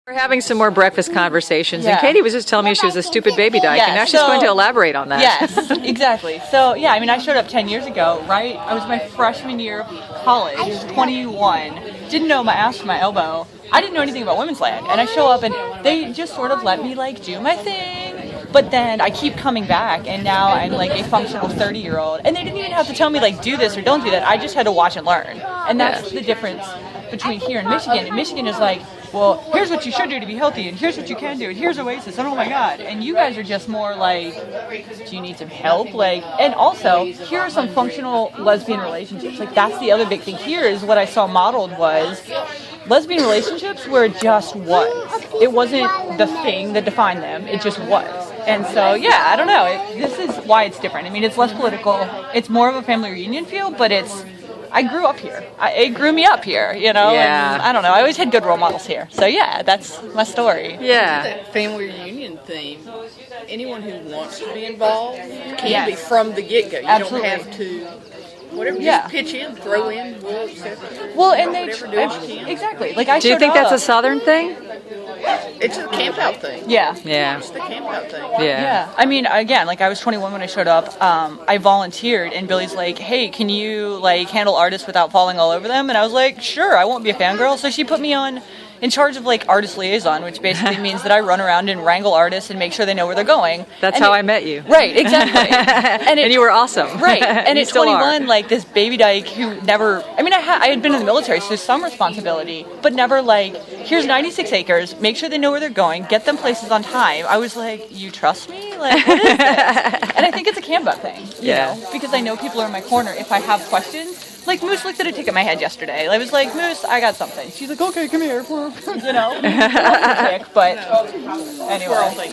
We're having some more breakfast conversations, and Yeah. Katie was just telling me she was a stupid baby dyke, and now she's going to elaborate on that. Yes, exactly. So, yeah, I mean, I showed up 10 years ago, right? I was my freshman year of college, I was 21, didn't know my ass from my elbow. I didn't know anything about women's land, and I show up, and they just sort of let me, like, do my thing. But then I keep coming back, and now I'm, like, a functional 30-year-old. And they didn't even have to tell me, like, do this or don't do that. I just had to watch and learn. And that's the difference between here and Michigan. And Michigan is like, well, here's what you should do to be healthy, and here's what you can do, and here's Oasis, and oh my god. And you guys are just more like, do you need some help? Like, and also, here are some functional lesbian relationships. Like, that's the other big thing here is what I saw modeled was lesbian relationships where it just was. It wasn't the thing that defined them, it just was. And so, yeah, I don't know. This is why it's different. I mean, it's less political. It's more of a family reunion feel, but I grew up here. It grew me up here, you know? Yeah. And I don't know. I always had good role models here. So, yeah, that's my story. Yeah. That family reunion theme, anyone who wants to be involved can be from the get-go. You Absolutely. don't have to, whatever, Yeah. just pitch in, throw in, we'll accept it. Well, and whatever do you can. exactly. Like, I Do you showed think that's up. a Southern thing? It's a camp out thing. Yeah. Yeah. It's the camp out thing. Yeah. I mean, again, like I was 21 when I showed up. I volunteered, and Billy's like, "Hey, can you like handle artists without falling all over them?" And I was like, "Sure, I won't be a fangirl." So she put me in charge of like artist liaison, which basically means that I run around and wrangle artists and make sure they know where they're going. That's And how I met you. Right, exactly. And you were awesome. Right, and You at still 21, are. like this baby dyke who never, I mean, I had been in the military, so some responsibility, but never like, here's 96 acres, make sure they know where they're going, get them places on time. I was like, you trust me? Like, what is this? And I think it's a Canva thing, you know, because I know people are in my corner if I have questions. Like, Moose looked at a tick at my head yesterday. I was like, Moose, I got something. She's like, okay, come here. You know, it wasn't a tick, but anyway.